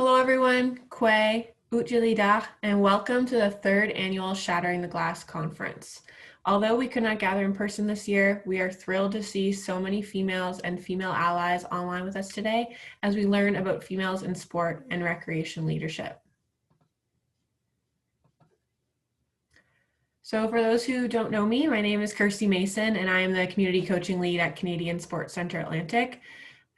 Hello everyone, Kwe, Utjilidah, and welcome to the third annual Shattering the Glass conference. Although we could not gather in person this year, we are thrilled to see so many females and female allies online with us today as we learn about females in sport and recreation leadership. So for those who don't know me, my name is Kirsty Mason and I am the community coaching lead at Canadian Sports Centre Atlantic.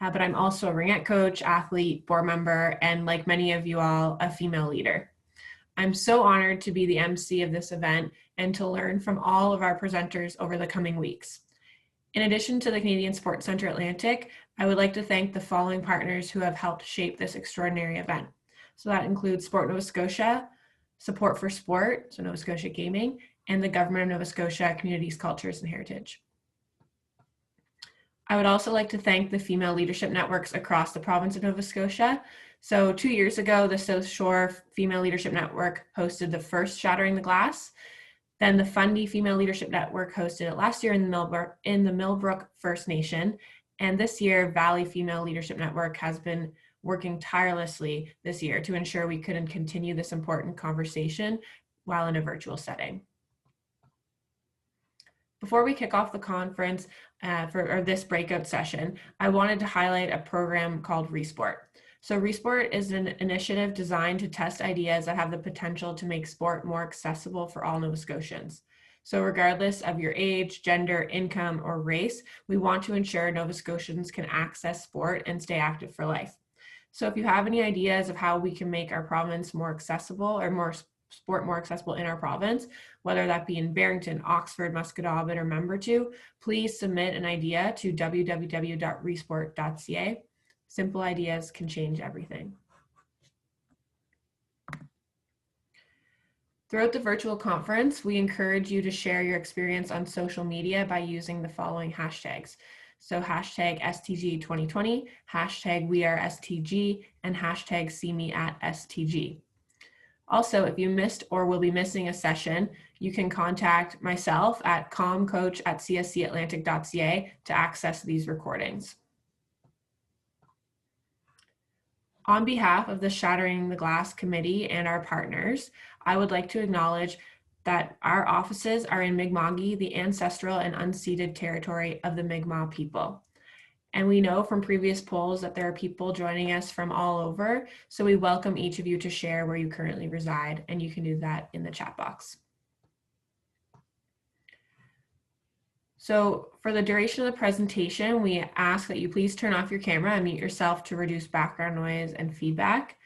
But I'm also a ringette coach, athlete, board member, and like many of you all, a female leader. I'm so honored to be the MC of this event and to learn from all of our presenters over the coming weeks. In addition to the Canadian Sports Centre Atlantic, I would like to thank the following partners who have helped shape this extraordinary event. So that includes Sport Nova Scotia, Support for Sport, so Nova Scotia Gaming, and the Government of Nova Scotia Communities, Cultures, and Heritage. I would also like to thank the female leadership networks across the province of Nova Scotia. So 2 years ago, the South Shore Female Leadership Network hosted the first Shattering the Glass. Then the Fundy Female Leadership Network hosted it last year in the Millbrook First Nation. And this year, Valley Female Leadership Network has been working tirelessly this year to ensure we couldn't continue this important conversation while in a virtual setting. Before we kick off the conference for this breakout session, I wanted to highlight a program called Resport. So Resport is an initiative designed to test ideas that have the potential to make sport more accessible for all Nova Scotians. So regardless of your age, gender, income, or race, we want to ensure Nova Scotians can access sport and stay active for life. So if you have any ideas of how we can make our province more accessible or sport more accessible in our province, whether that be in Barrington, Oxford, Musquodoboit, or Membertou, please submit an idea to www.resport.ca. Simple ideas can change everything. Throughout the virtual conference, we encourage you to share your experience on social media by using the following hashtags. So hashtag STG2020, hashtag WeAreSTG, and hashtag SeeMeAtSTG. Also, if you missed or will be missing a session, you can contact myself at comcoach@cscatlantic.ca to access these recordings. On behalf of the Shattering the Glass Committee and our partners, I would like to acknowledge that our offices are in Mi'kma'ki, the ancestral and unceded territory of the Mi'kmaq people. And we know from previous polls that there are people joining us from all over, so we welcome each of you to share where you currently reside, and you can do that in the chat box. So for the duration of the presentation, we ask that you please turn off your camera and mute yourself to reduce background noise and feedback.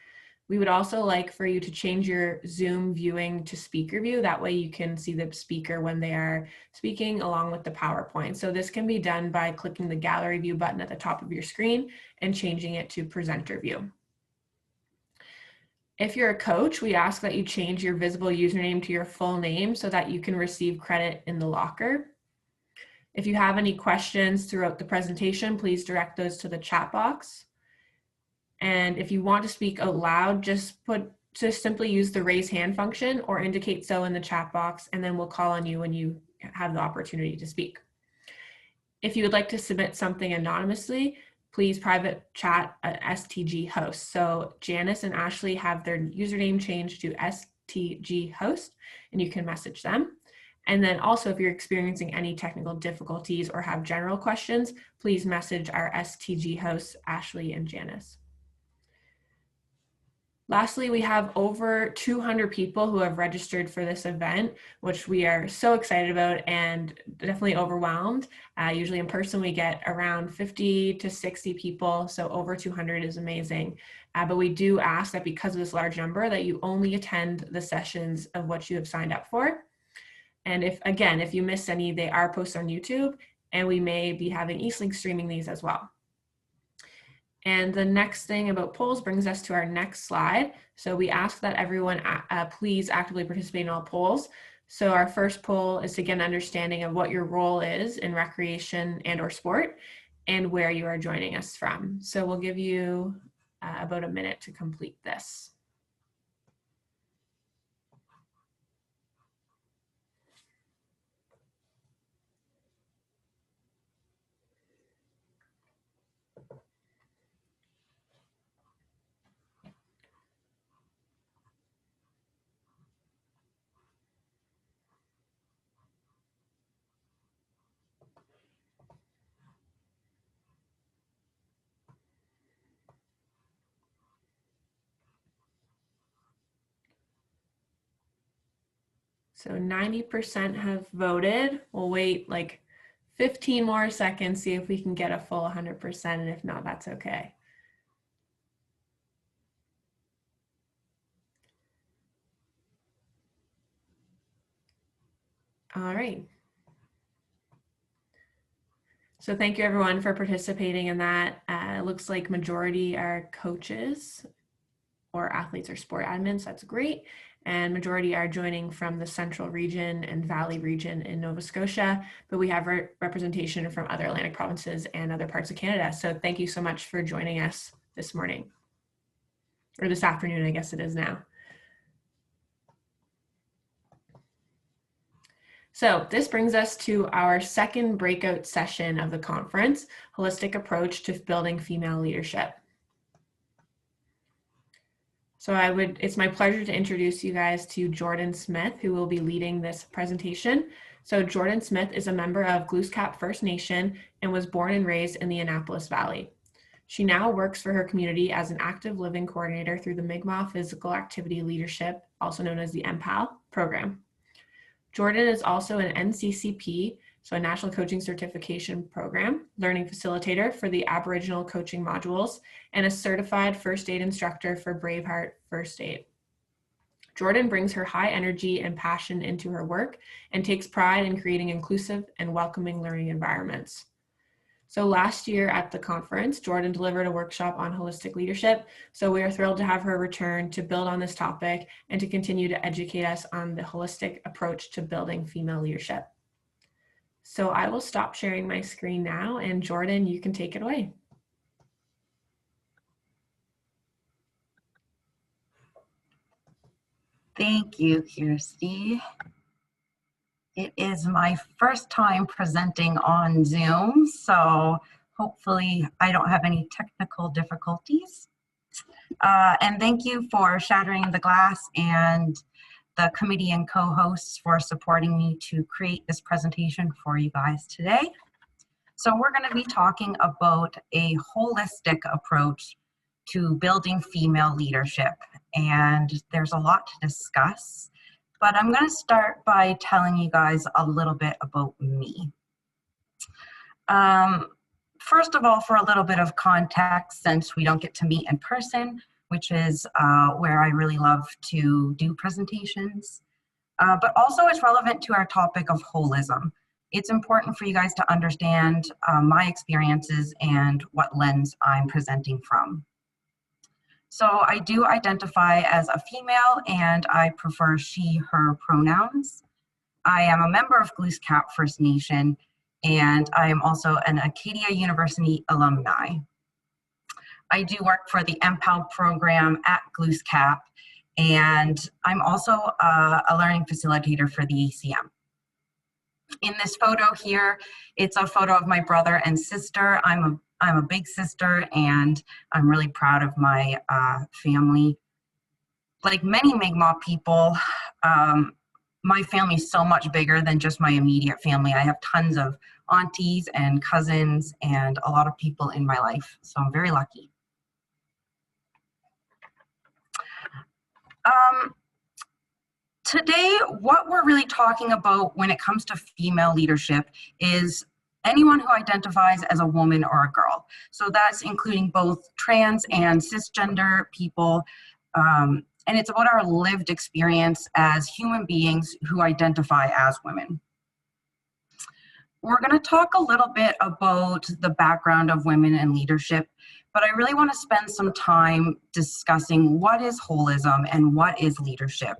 We would also like for you to change your Zoom viewing to speaker view. That way you can see the speaker when they are speaking along with the PowerPoint. So this can be done by clicking the gallery view button at the top of your screen and changing it to presenter view. If you're a coach, we ask that you change your visible username to your full name so that you can receive credit in the locker. If you have any questions throughout the presentation, please direct those to the chat box. And if you want to speak out loud, just simply use the raise hand function or indicate so in the chat box, and then we'll call on you when you have the opportunity to speak. If you would like to submit something anonymously, please private chat at STG host. So Janice and Ashley have their username changed to STG host, and you can message them. And then also, if you're experiencing any technical difficulties or have general questions, please message our STG hosts, Ashley and Janice. Lastly, we have over 200 people who have registered for this event, which we are so excited about and definitely overwhelmed. Usually in person, we get around 50 to 60 people, so over 200 is amazing. But we do ask that because of this large number, that you only attend the sessions of what you have signed up for. And if you missed any, they are posted on YouTube, and we may be having Eastlink streaming these as well. And the next thing about polls brings us to our next slide. So we ask that everyone please actively participate in all polls. So our first poll is to get an understanding of what your role is in recreation and or sport and where you are joining us from. So we'll give you about a minute to complete this. So 90% have voted. We'll wait like 15 more seconds, see if we can get a full 100%, and if not, that's okay. All right. So thank you everyone for participating in that. It looks like majority are coaches or athletes or sport admins. That's great. And majority are joining from the Central Region and Valley Region in Nova Scotia, but we have representation from other Atlantic provinces and other parts of Canada. So thank you so much for joining us this morning, or this afternoon, I guess it is now. So this brings us to our second breakout session of the conference, Holistic Approach to Building Female Leadership. So it's my pleasure to introduce you guys to Jordan Smith, who will be leading this presentation. So Jordan Smith is a member of Glooscap First Nation and was born and raised in the Annapolis Valley. She now works for her community as an active living coordinator through the Mi'kmaq Physical Activity Leadership, also known as the MPAL program. Jordan is also an NCCP, so a National Coaching Certification Program, learning facilitator for the Aboriginal coaching modules, and a certified first aid instructor for Braveheart First Aid. Jordan brings her high energy and passion into her work and takes pride in creating inclusive and welcoming learning environments. So last year at the conference, Jordan delivered a workshop on holistic leadership. So we are thrilled to have her return to build on this topic and to continue to educate us on the holistic approach to building female leadership. So I will stop sharing my screen now, and Jordan, you can take it away. Thank you, Kirsty. It is my first time presenting on Zoom, so hopefully I don't have any technical difficulties. And thank you for Shattering the Glass and the committee and co-hosts for supporting me to create this presentation for you guys today. So we're going to be talking about a holistic approach to building female leadership, and there's a lot to discuss. But I'm going to start by telling you guys a little bit about me. First of all, for a little bit of context, since we don't get to meet in person, which is where I really love to do presentations, but also it's relevant to our topic of holism. It's important for you guys to understand my experiences and what lens I'm presenting from. So I do identify as a female and I prefer she, her pronouns. I am a member of Glooscap First Nation and I am also an Acadia University alumni. I do work for the MPAL program at Glooscap and I'm also a learning facilitator for the ACM. In this photo here, it's a photo of my brother and sister. I'm a big sister and I'm really proud of my family. Like many Mi'kmaq people, my family is so much bigger than just my immediate family. I have tons of aunties and cousins and a lot of people in my life, so I'm very lucky. Today, what we're really talking about when it comes to female leadership is anyone who identifies as a woman or a girl. So that's including both trans and cisgender people. And it's about our lived experience as human beings who identify as women. We're going to talk a little bit about the background of women in leadership, but I really want to spend some time discussing what is holism and what is leadership.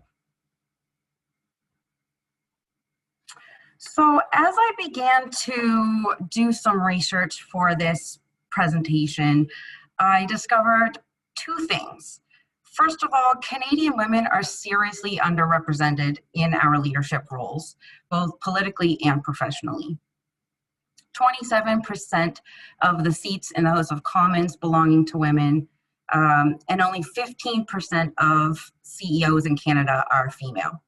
So as I began to do some research for this presentation, I discovered two things. First of all, Canadian women are seriously underrepresented in our leadership roles, both politically and professionally. 27% of the seats in the House of Commons belonging to women, and only 15% of CEOs in Canada are female.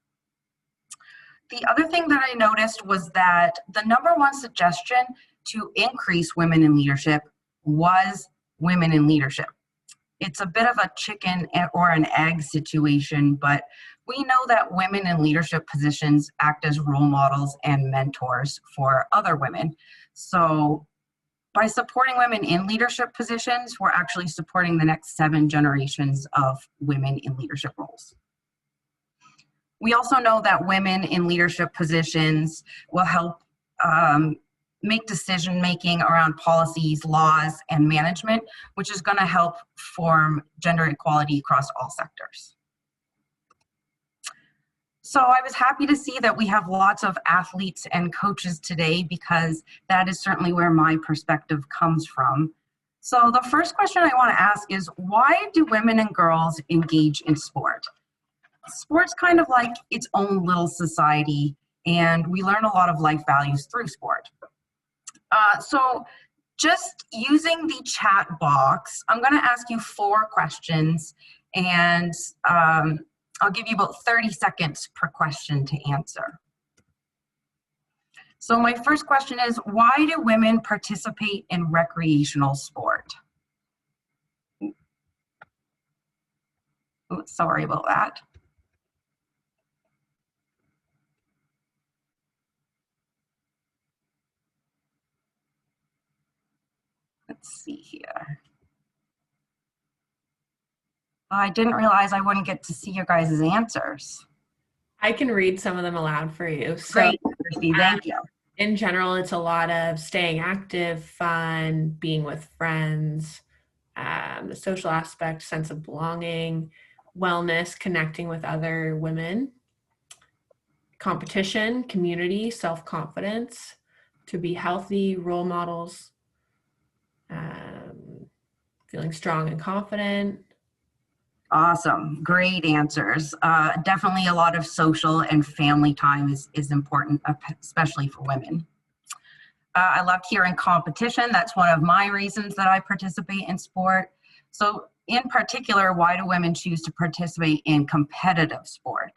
The other thing that I noticed was that the #1 suggestion to increase women in leadership was women in leadership. It's a bit of a chicken or an egg situation, but we know that women in leadership positions act as role models and mentors for other women. So by supporting women in leadership positions, we're actually supporting the next 7 generations of women in leadership roles. We also know that women in leadership positions will help make decision-making around policies, laws, and management, which is going to help form gender equality across all sectors. So I was happy to see that we have lots of athletes and coaches today, because that is certainly where my perspective comes from. So the first question I want to ask is, why do women and girls engage in sport? Sport's kind of like its own little society, and we learn a lot of life values through sport. So just using the chat box, I'm going to ask you 4 questions, and I'll give you about 30 seconds per question to answer. So my first question is, why do women participate in recreational sport? Oops, sorry about that. Let's see here. I didn't realize I wouldn't get to see your guys' answers. I can read some of them aloud for you. So, great, Christy, thank you. In general, it's a lot of staying active, fun, being with friends, the social aspect, sense of belonging, wellness, connecting with other women, competition, community, self-confidence, to be healthy, role models, feeling strong and confident. Awesome, great answers. Definitely a lot of social and family time is important, especially for women. I love hearing competition. That's one of my reasons that I participate in sport. So in particular, why do women choose to participate in competitive sport?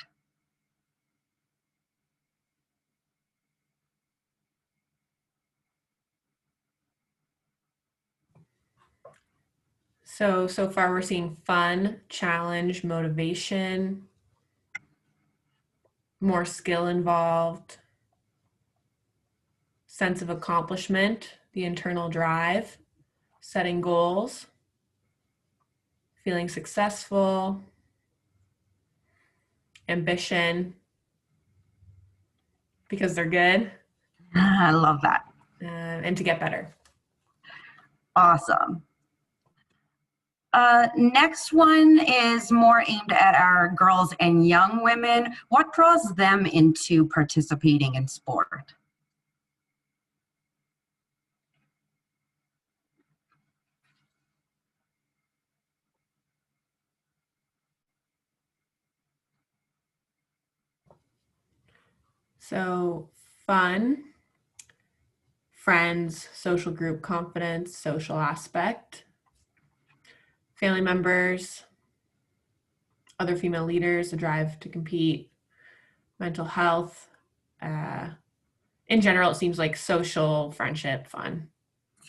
So far we're seeing fun, challenge, motivation, more skill involved, sense of accomplishment, the internal drive, setting goals, feeling successful, ambition, because they're good. I love that. And to get better. Awesome. Next one is more aimed at our girls and young women. What draws them into participating in sport? So fun, friends, social group, confidence, social aspect, family members, other female leaders, a drive to compete, mental health. In general, it seems like social, friendship, fun.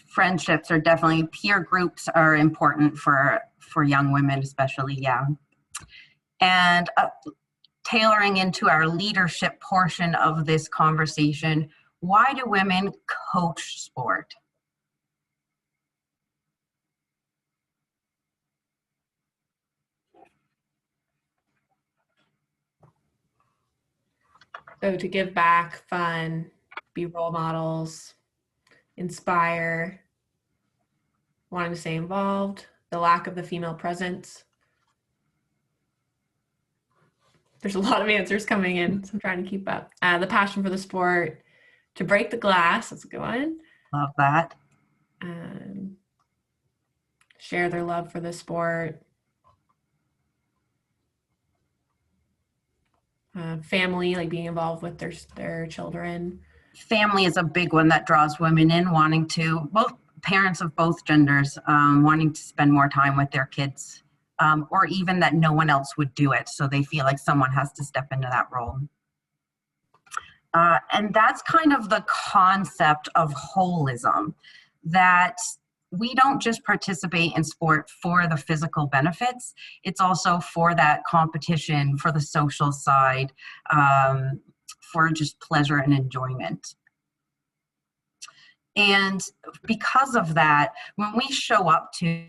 Friendships are definitely, peer groups are important for young women especially, yeah. And tailoring into our leadership portion of this conversation, why do women coach sport? So to give back, fun, be role models, inspire, wanting to stay involved, the lack of the female presence. There's a lot of answers coming in, so I'm trying to keep up. The passion for the sport, to break the glass, that's a good one. Love that. Share their love for the sport. Family, like being involved with their children. Family is a big one that draws women in, wanting to, both parents of both genders, wanting to spend more time with their kids, or even that no one else would do it, so they feel like someone has to step into that role. And that's kind of the concept of holism, that we don't just participate in sport for the physical benefits, it's also for that competition, for the social side, for just pleasure and enjoyment. And because of that, when we show up to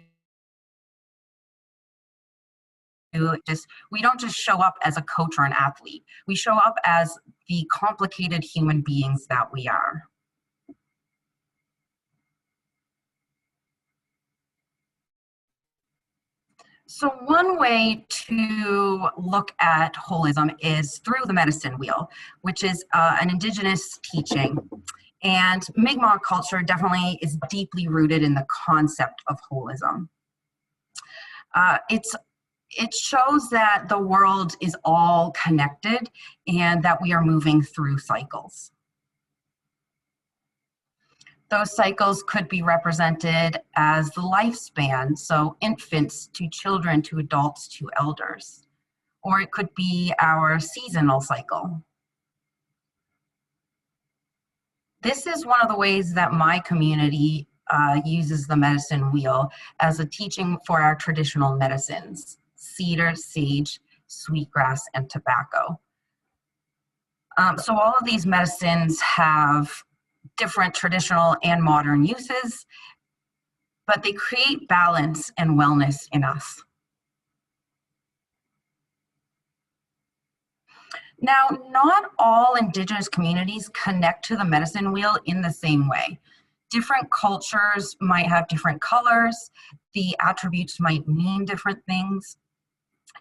we don't just show up as a coach or an athlete, we show up as the complicated human beings that we are. So one way to look at holism is through the medicine wheel, which is an indigenous teaching. And Mi'kmaq culture definitely is deeply rooted in the concept of holism. It shows that the world is all connected and that we are moving through cycles. Those cycles could be represented as the lifespan, so infants to children to adults to elders, or it could be our seasonal cycle. This is one of the ways that my community uses the medicine wheel as a teaching for our traditional medicines: cedar, sage, sweetgrass, and tobacco. So all of these medicines have different traditional and modern uses, but they create balance and wellness in us. Now, not all Indigenous communities connect to the medicine wheel in the same way. Different cultures might have different colors, the attributes might mean different things.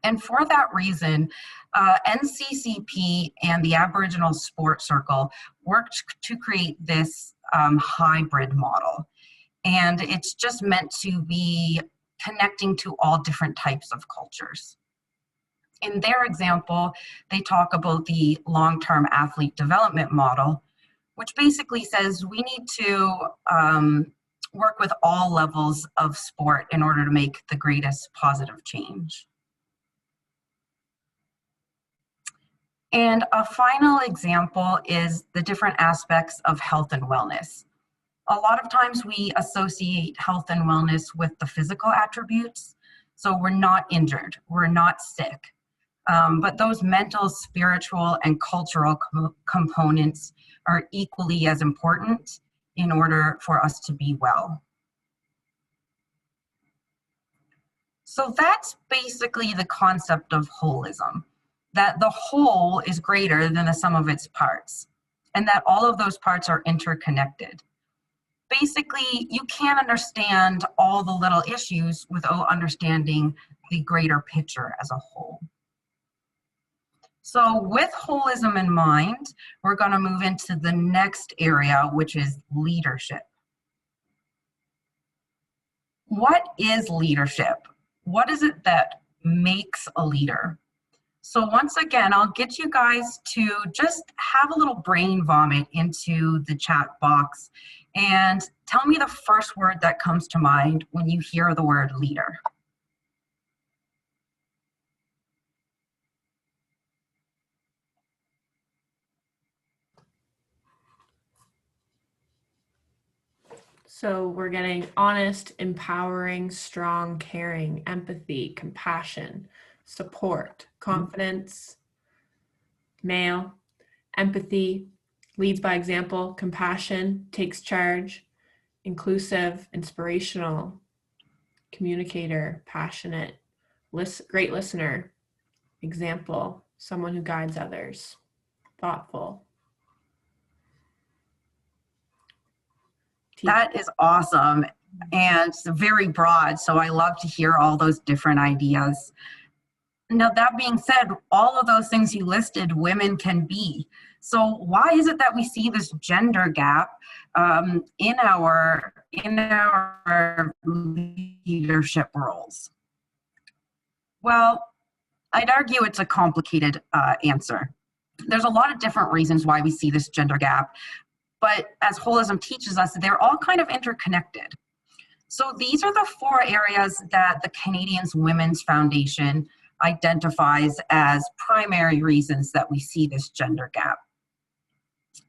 And for that reason, NCCP and the Aboriginal Sport Circle worked to create this hybrid model. And it's just meant to be connecting to all different types of cultures. In their example, they talk about the long-term athlete development model, which basically says we need to work with all levels of sport in order to make the greatest positive change. And a final example is the different aspects of health and wellness. A lot of times we associate health and wellness with the physical attributes. So we're not injured, we're not sick. But those mental, spiritual, and cultural components are equally as important in order for us to be well. So that's basically the concept of holism, that the whole is greater than the sum of its parts, and that all of those parts are interconnected. Basically, you can't understand all the little issues without understanding the greater picture as a whole. So with holism in mind, we're going to move into the next area, which is leadership. What is leadership? What is it that makes a leader? So once again, I'll get you guys to just have a little brain vomit into the chat box and tell me the first word that comes to mind when you hear the word leader. So we're getting honest, empowering, strong, caring, empathy, compassion, support, confidence, male, empathy, leads by example, compassion, takes charge, inclusive, inspirational, communicator, passionate, great listener, example, someone who guides others, thoughtful. That is awesome, and it's very broad, so I love to hear all those different ideas. Now, that being said, all of those things you listed, women can be. So why is it that we see this gender gap in our leadership roles? Well, I'd argue it's a complicated answer. There's a lot of different reasons why we see this gender gap, but as holism teaches us, they're all kind of interconnected. So these are the 4 areas that the Canadian Women's Foundation identifies as primary reasons that we see this gender gap.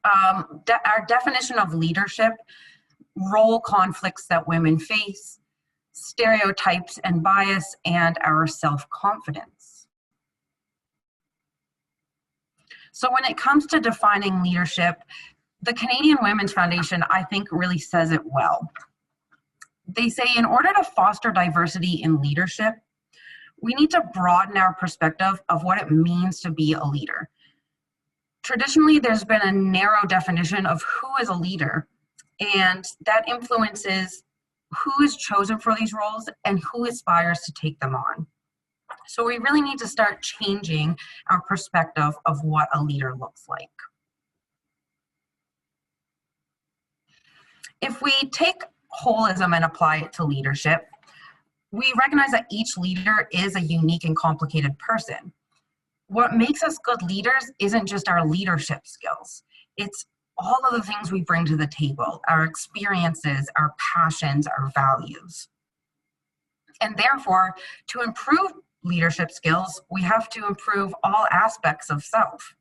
Our definition of leadership role conflicts that women face, stereotypes and bias, and our self-confidence. So when it comes to defining leadership, the Canadian Women's Foundation, I think, really says it well. They say in order to foster diversity in leadership, we need to broaden our perspective of what it means to be a leader. Traditionally, there's been a narrow definition of who is a leader, and that influences who is chosen for these roles and who aspires to take them on. So we really need to start changing our perspective of what a leader looks like. If we take holism and apply it to leadership, we recognize that each leader is a unique and complicated person. What makes us good leaders isn't just our leadership skills. It's all of the things we bring to the table, our experiences, our passions, our values. And therefore, to improve leadership skills, we have to improve all aspects of self.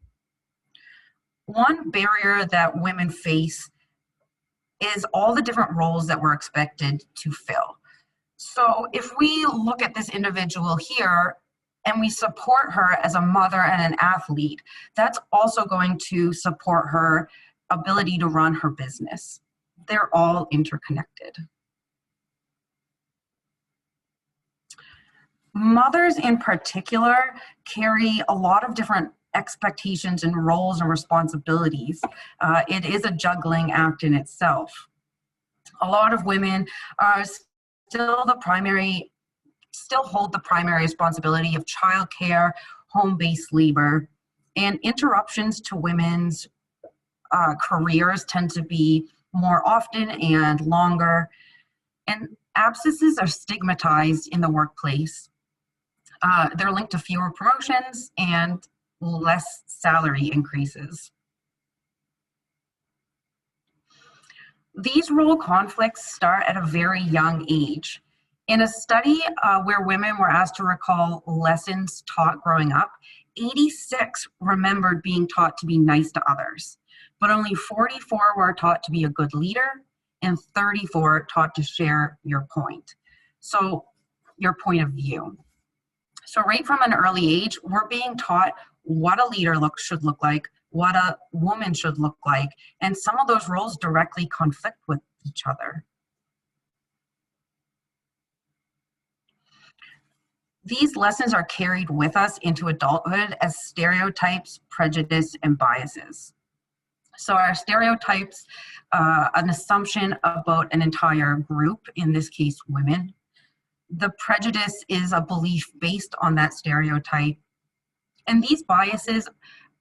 One barrier that women face is all the different roles that we're expected to fill. So if we look at this individual here and we support her as a mother and an athlete, that's also going to support her ability to run her business. They're all interconnected. Mothers in particular carry a lot of different expectations and roles and responsibilities. It is a juggling act in itself. A lot of women are still hold the primary responsibility of childcare, home-based labor, and interruptions to women's careers tend to be more often and longer, and absences are stigmatized in the workplace. They're linked to fewer promotions and less salary increases. These role conflicts start at a very young age. In a study where women were asked to recall lessons taught growing up, 86 remembered being taught to be nice to others, but only 44 were taught to be a good leader and 34 taught to share your point. So your point of view. So right from an early age, we're being taught what a leader should look like, what a woman should look like, and some of those roles directly conflict with each other. These lessons are carried with us into adulthood as stereotypes, prejudice, and biases. So our stereotypes, an assumption about an entire group, in this case, women. The prejudice is a belief based on that stereotype. And these biases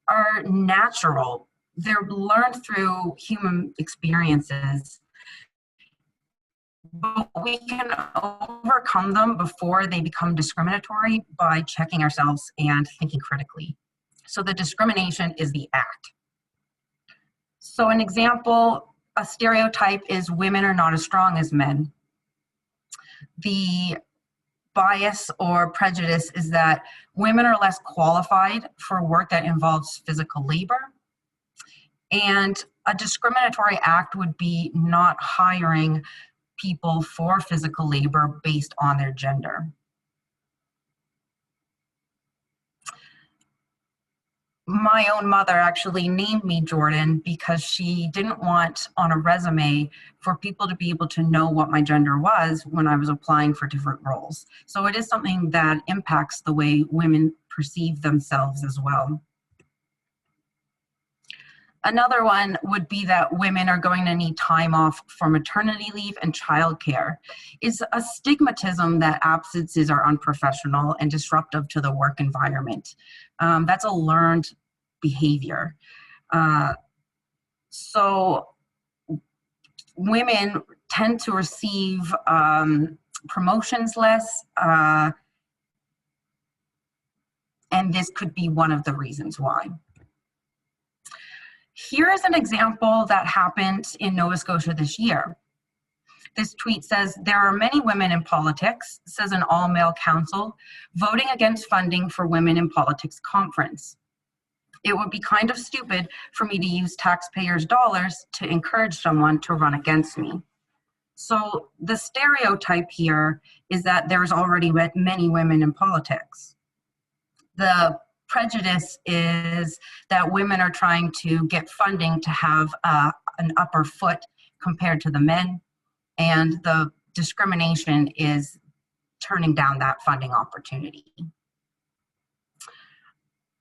are natural. They're learned through human experiences. But we can overcome them before they become discriminatory by checking ourselves and thinking critically. So the discrimination is the act. So an example, a stereotype is women are not as strong as men. The bias or prejudice is that women are less qualified for work that involves physical labor. And a discriminatory act would be not hiring people for physical labor based on their gender. My own mother actually named me Jordan because she didn't want on a resume for people to be able to know what my gender was when I was applying for different roles. So it is something that impacts the way women perceive themselves as well. Another one would be that women are going to need time off for maternity leave and childcare. It's a stigmatism that absences are unprofessional and disruptive to the work environment. That's a learned behavior. So women tend to receive promotions less, and this could be one of the reasons why. Here is an example that happened in Nova Scotia this year. This tweet says, "There are many women in politics," says an all-male council, "voting against funding for Women in Politics conference. It would be kind of stupid for me to use taxpayers' dollars to encourage someone to run against me." So the stereotype here is that there's already many women in politics. The prejudice is that women are trying to get funding to have an upper foot compared to the men, and the discrimination is turning down that funding opportunity.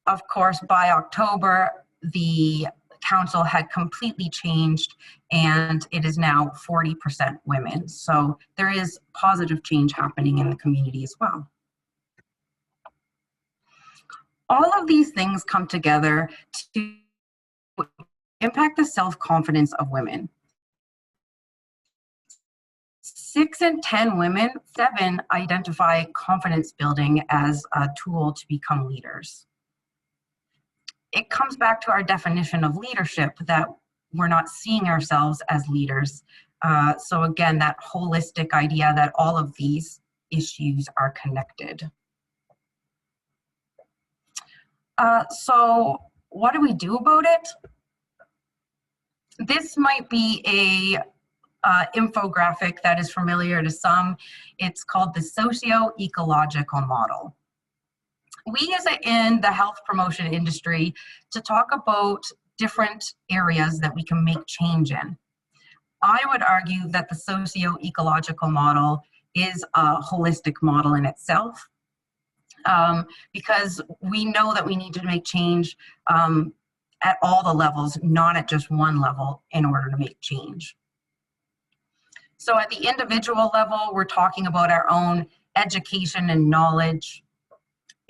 Of course, by October, the council had completely changed and it is now 40% women. So there is positive change happening in the community as well. All of these things come together to impact the self-confidence of women. 6 in 10 women, 7 identify confidence building as a tool to become leaders. It comes back to our definition of leadership, that we're not seeing ourselves as leaders. So again, that holistic idea that all of these issues are connected. So what do we do about it? This might be a infographic that is familiar to some. It's called the socio-ecological model. We use it in the health promotion industry to talk about different areas that we can make change in. I would argue that the socio-ecological model is a holistic model in itself, because we know that we need to make change at all the levels, not at just one level, in order to make change. So at the individual level, we're talking about our own education and knowledge.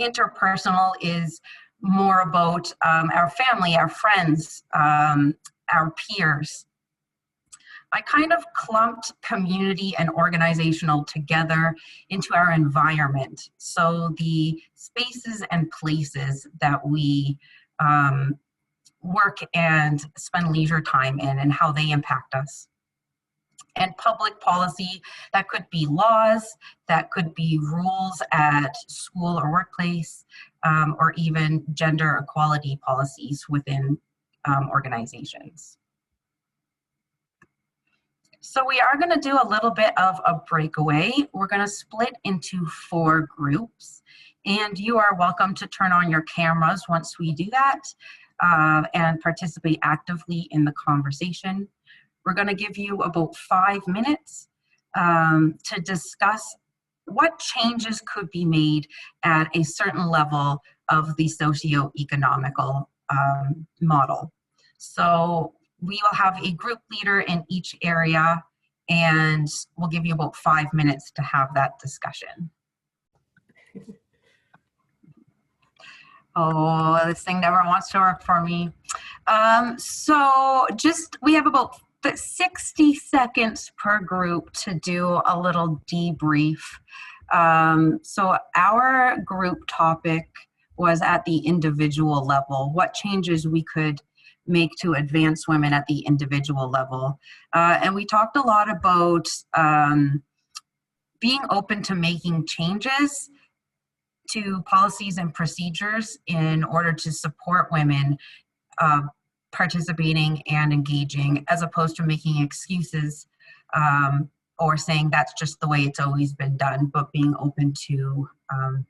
Interpersonal is more about our family, our friends, our peers. I kind of clumped community and organizational together into our environment. So the spaces and places that we work and spend leisure time in and how they impact us. And public policy, that could be laws, that could be rules at school or workplace, or even gender equality policies within organizations. So we are going to do a little bit of a breakaway. We're going to split into 4 groups, and you are welcome to turn on your cameras once we do that and participate actively in the conversation. We're going to give you about 5 minutes to discuss what changes could be made at a certain level of the socio-economical model. So we will have a group leader in each area, and we'll give you about 5 minutes to have that discussion. Oh, this thing never wants to work for me. So we have about 60 seconds per group to do a little debrief. So our group topic was at the individual level, what changes we could make to advance women at the individual level. And we talked a lot about being open to making changes to policies and procedures in order to support women participating and engaging, as opposed to making excuses or saying that's just the way it's always been done, but being open to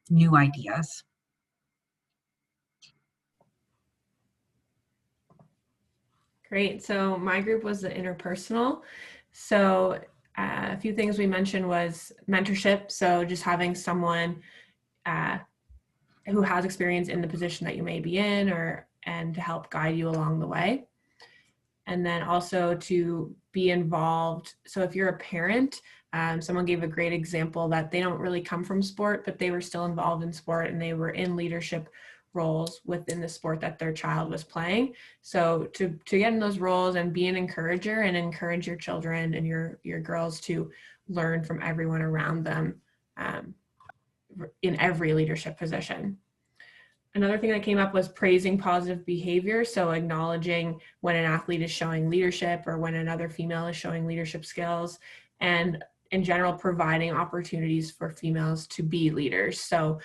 new ideas. Great. So my group was the interpersonal. So a few things we mentioned was mentorship. So just having someone who has experience in the position that you may be in, and to help guide you along the way. And then also to be involved. So if you're a parent, someone gave a great example that they don't really come from sport, but they were still involved in sport and they were in leadership roles within the sport that their child was playing. So to get in those roles and be an encourager and encourage your children and your girls to learn from everyone around them in every leadership position. Another thing that came up was praising positive behavior. So acknowledging when an athlete is showing leadership or when another female is showing leadership skills, and in general, providing opportunities for females to be leaders. So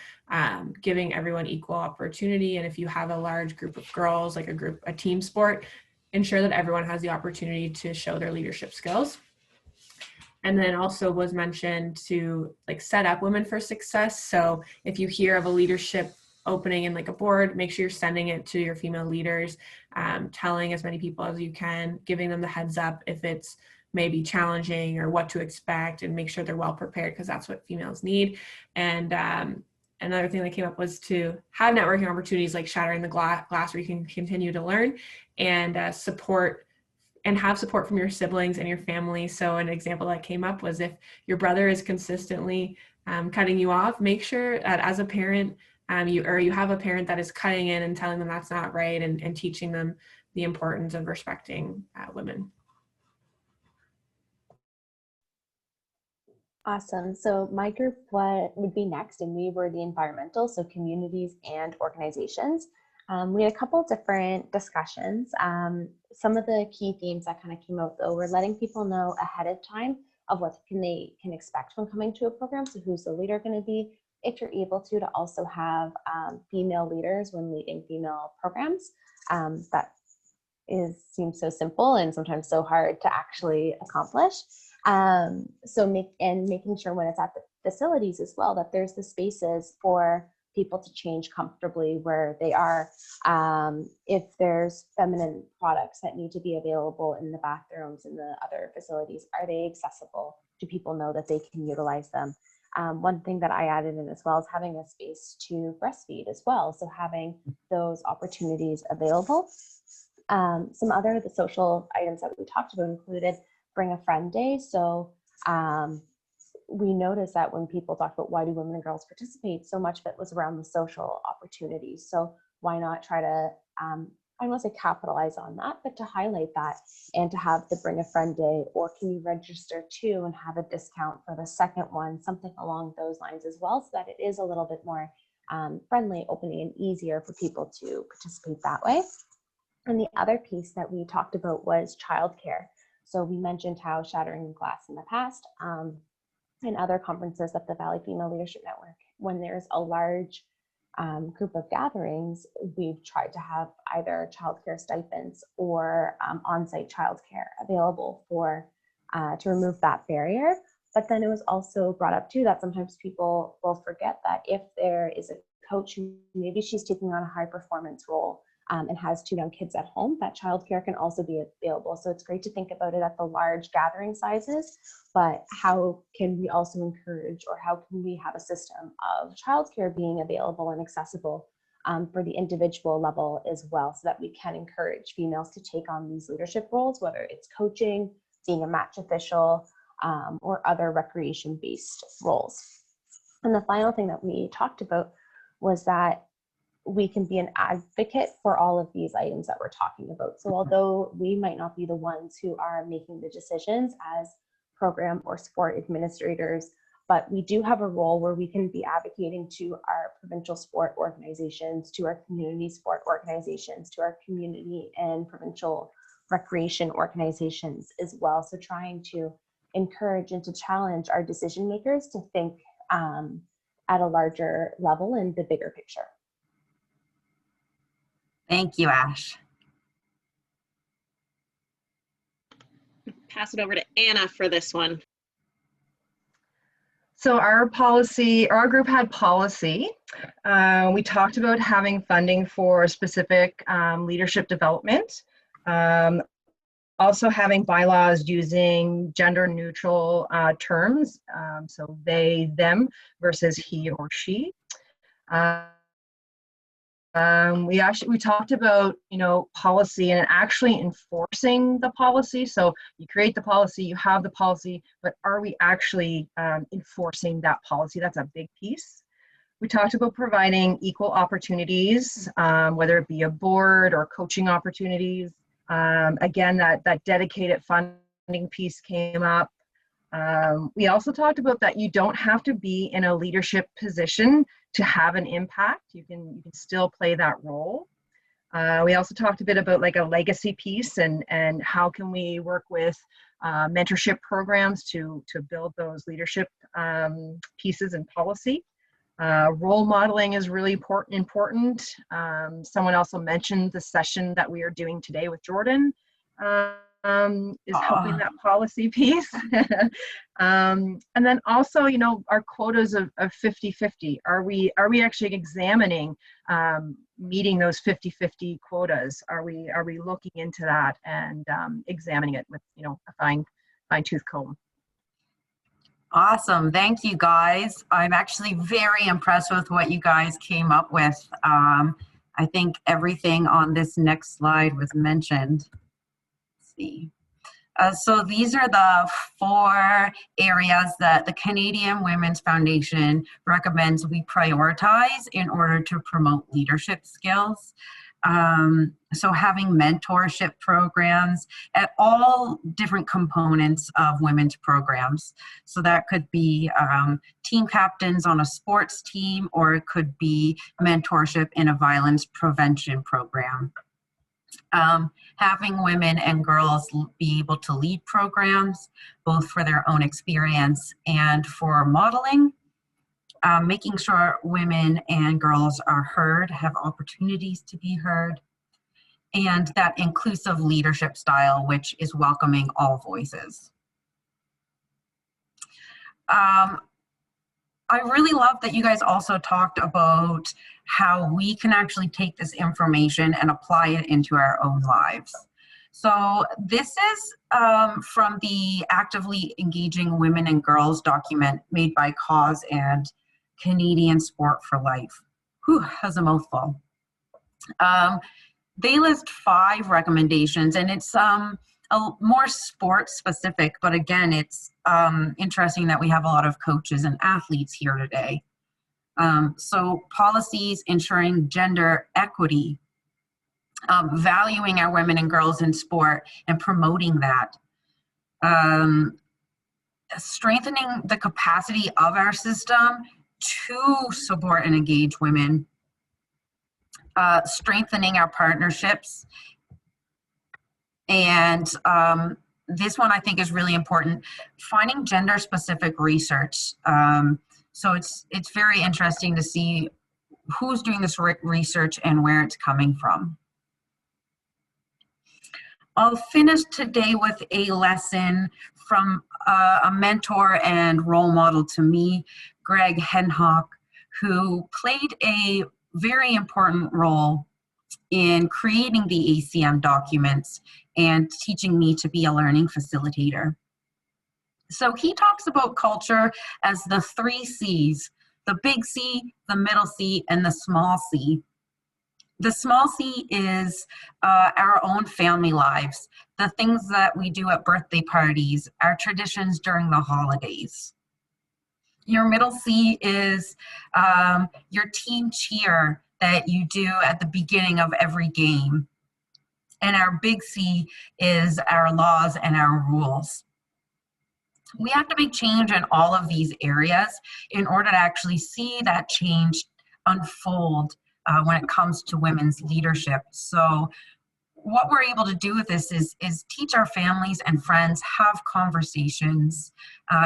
giving everyone equal opportunity. And if you have a large group of girls, like a team sport, ensure that everyone has the opportunity to show their leadership skills. And then also was mentioned to like set up women for success. So if you hear of a leadership opening in like a board, make sure you're sending it to your female leaders, telling as many people as you can, giving them the heads up if it's maybe challenging or what to expect, and make sure they're well prepared, because that's what females need. And another thing that came up was to have networking opportunities like Shattering the Glass, where you can continue to learn and support and have support from your siblings and your family. So an example that came up was if your brother is consistently cutting you off, make sure that as a parent, you have a parent that is cutting in and telling them that's not right, and teaching them the importance of respecting women. Awesome. So my group would be next, and we were the environmental, so communities and organizations. We had a couple different discussions. Some of the key themes that kind of came out though were letting people know ahead of time of what they can expect when coming to a program. So who's the leader going to be? If you're able to also have female leaders when leading female programs. That seems so simple and sometimes so hard to actually accomplish. Making sure when it's at the facilities as well, that there's the spaces for people to change comfortably where they are. If there's feminine products that need to be available in the bathrooms in the other facilities, are they accessible? Do people know that they can utilize them? One thing that I added in as well is having a space to breastfeed as well. So having those opportunities available. Some other the social items that we talked about included Bring a Friend Day. So we noticed that when people talk about why do women and girls participate, so much of it was around the social opportunities. So why not try to, I don't want to say capitalize on that, but to highlight that and to have the Bring a Friend Day, or can you register too and have a discount for the second one, something along those lines as well, so that it is a little bit more friendly, opening, and easier for people to participate that way. And the other piece that we talked about was childcare. So we mentioned how Shattering Glass in the past and other conferences of the Valley Female Leadership Network, when there's a large group of gatherings, we've tried to have either childcare stipends or on-site childcare available for to remove that barrier. But then it was also brought up too that sometimes people will forget that if there is a coach who maybe she's taking on a high performance role and has 2 young kids at home, that childcare can also be available. So it's great to think about it at the large gathering sizes, but how can we also encourage, or how can we have a system of childcare being available and accessible for the individual level as well, so that we can encourage females to take on these leadership roles, whether it's coaching, being a match official, or other recreation-based roles. And the final thing that we talked about was that we can be an advocate for all of these items that we're talking about. So although we might not be the ones who are making the decisions as program or sport administrators, but we do have a role where we can be advocating to our provincial sport organizations, to our community sport organizations, to our community and provincial recreation organizations as well. So trying to encourage and to challenge our decision makers to think at a larger level and the bigger picture. Thank you, Ash. Pass it over to Anna for this one. So our group had policy. We talked about having funding for specific leadership development. Also having bylaws using gender neutral terms. So they, them versus he or she. We talked about, policy and actually enforcing the policy. So you create the policy, you have the policy, but are we actually enforcing that policy? That's a big piece. We talked about providing equal opportunities, whether it be a board or coaching opportunities. Again, that dedicated funding piece came up. We also talked about that you don't have to be in a leadership position to have an impact. You can still play that role. We also talked a bit about like a legacy piece and how can we work with mentorship programs to build those leadership pieces and policy. Role modeling is really important. Someone also mentioned the session that we are doing today with Jordan. is helping that policy piece. And then also, you know, our quotas of 50-50. Are we actually examining meeting those 50-50 quotas? Are we looking into that and examining it with, you know, a fine tooth comb? Awesome. Thank you, guys. I'm actually very impressed with what you guys came up with. I think everything on this next slide was mentioned. Let's see. So these are the 4 areas that the Canadian Women's Foundation recommends we prioritize in order to promote leadership skills. So having mentorship programs at all different components of women's programs. So that could be team captains on a sports team, or it could be mentorship in a violence prevention program. Having women and girls be able to lead programs, both for their own experience and for modeling. Making sure women and girls are heard, have opportunities to be heard, and that inclusive leadership style, which is welcoming all voices. I really love that you guys also talked about how we can actually take this information and apply it into our own lives. So this is from the Actively Engaging Women and Girls document made by Cause and Canadian Sport for Life. Whew, that's a mouthful. They list 5 recommendations, and it's more sport specific, but again, it's interesting that we have a lot of coaches and athletes here today. So policies ensuring gender equity, valuing our women and girls in sport and promoting that, strengthening the capacity of our system to support and engage women, strengthening our partnerships. And this one I think is really important, finding gender specific research. So it's very interesting to see who's doing this research and where it's coming from. I'll finish today with a lesson from a mentor and role model to me, Greg Henhock, who played a very important role in creating the ACM documents and teaching me to be a learning facilitator. So he talks about culture as the 3 C's, the big C, the middle C, and the small c. The small c is our own family lives, the things that we do at birthday parties, our traditions during the holidays. Your middle C is your team cheer that you do at the beginning of every game. And our big C is our laws and our rules. We have to make change in all of these areas in order to actually see that change unfold when it comes to women's leadership. So what we're able to do with this is teach our families and friends, have conversations,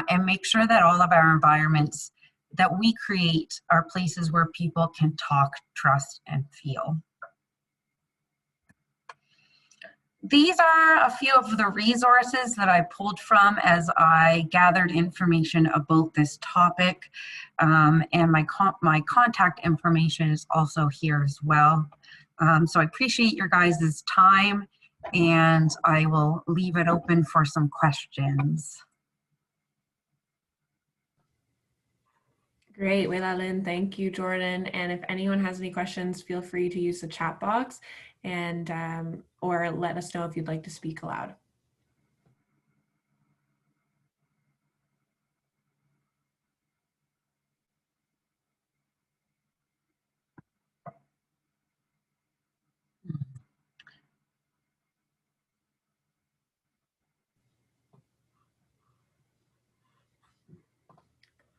and make sure that all of our environments that we create are places where people can talk, trust, and feel. These are a few of the resources that I pulled from as I gathered information about this topic, and my contact information is also here as well. So I appreciate your guys' time, and I will leave it open for some questions. Great, Wei-La-Lin. Thank you, Jordan. And if anyone has any questions, feel free to use the chat box and or let us know if you'd like to speak aloud.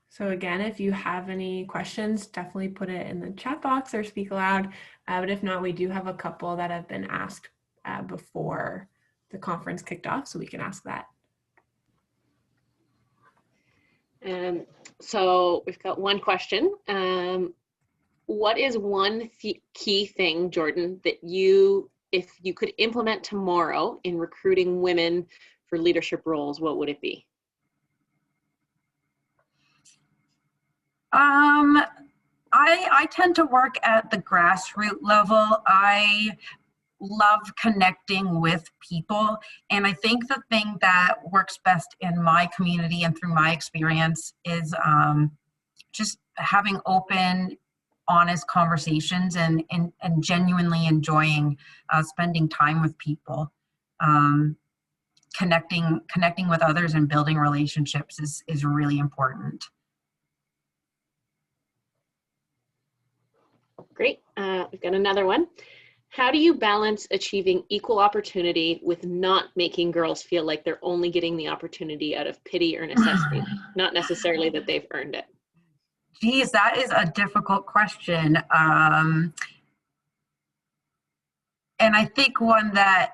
So again, if you have any questions, definitely put it in the chat box or speak aloud. But if not, we do have a couple that have been asked before the conference kicked off, so we can ask that. So we've got one question. What is one key thing, Jordan, that you if you could implement tomorrow in recruiting women for leadership roles, what would it be? I tend to work at the grassroots level. I love connecting with people. And I think the thing that works best in my community and through my experience is just having open, honest conversations and genuinely enjoying spending time with people. Connecting with others and building relationships is really important. Great. We've got another one. How do you balance achieving equal opportunity with not making girls feel like they're only getting the opportunity out of pity or necessity, not necessarily that they've earned it? Geez, that is a difficult question. And I think one that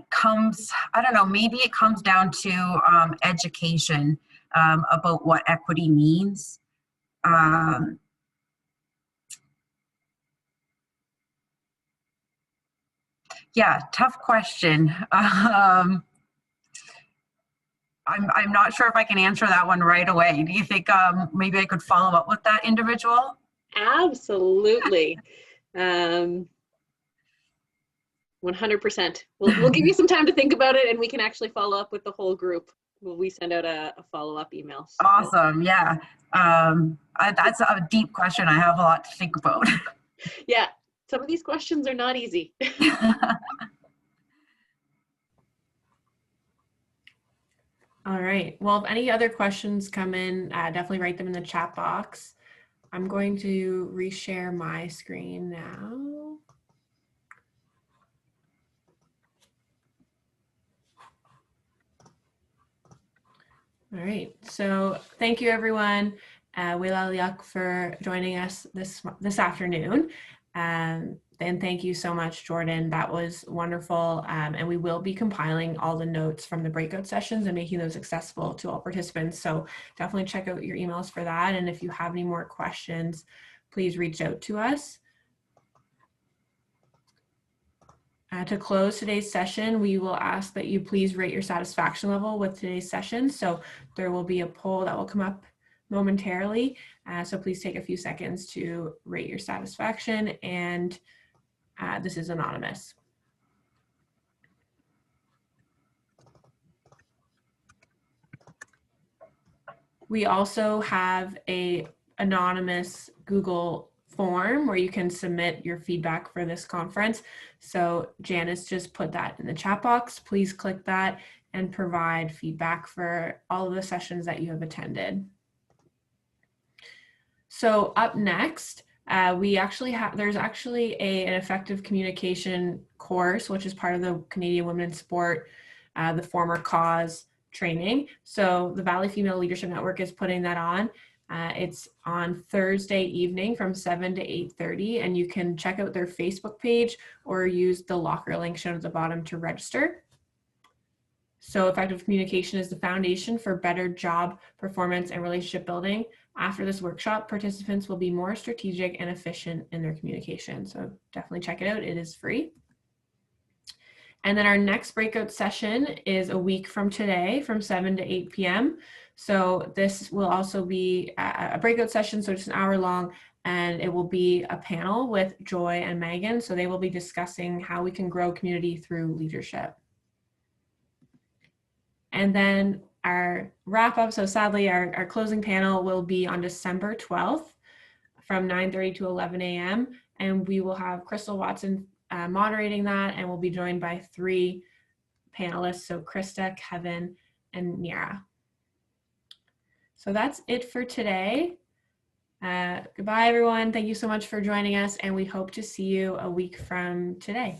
comes, I don't know, maybe it comes down to education about what equity means. Yeah, tough question. I'm not sure if I can answer that one right away. Do you think maybe I could follow up with that individual? Absolutely. 100%. We'll give you some time to think about it, and we can actually follow up with the whole group. We send out a follow-up email. So. Awesome. Yeah. That's a deep question. I have a lot to think about. Yeah. Some of these questions are not easy. All right. Well, if any other questions come in, definitely write them in the chat box. I'm going to reshare my screen now. All right. So thank you, everyone. Wela for joining us this afternoon. And thank you so much, Jordan. That was wonderful. And we will be compiling all the notes from the breakout sessions and making those accessible to all participants. So definitely check out your emails for that. And if you have any more questions, please reach out to us. To close today's session, we will ask that you please rate your satisfaction level with today's session. So there will be a poll that will come up momentarily. So please take a few seconds to rate your satisfaction, and this is anonymous. We also have an anonymous Google form where you can submit your feedback for this conference. So Janice just put that in the chat box. Please click that and provide feedback for all of the sessions that you have attended. So up next, there's actually an effective communication course, which is part of the Canadian Women in Sport, the former cause training. So the Valley Female Leadership Network is putting that on. It's on Thursday evening from 7 to 8:30, and you can check out their Facebook page or use the locker link shown at the bottom to register. So effective communication is the foundation for better job performance and relationship building. After this workshop, participants will be more strategic and efficient in their communication. So definitely check it out. It is free. And then our next breakout session is a week from today from 7 to 8 p.m. So this will also be a breakout session, so just an hour long, and it will be a panel with Joy and Megan. So they will be discussing how we can grow community through leadership. And then our wrap up, so sadly our closing panel will be on December 12th from 9:30 to 11 a.m. And we will have Crystal Watson moderating that, and we'll be joined by 3 panelists, so Krista, Kevin, and Nira. So that's it for today. Goodbye, everyone. Thank you so much for joining us, and we hope to see you a week from today.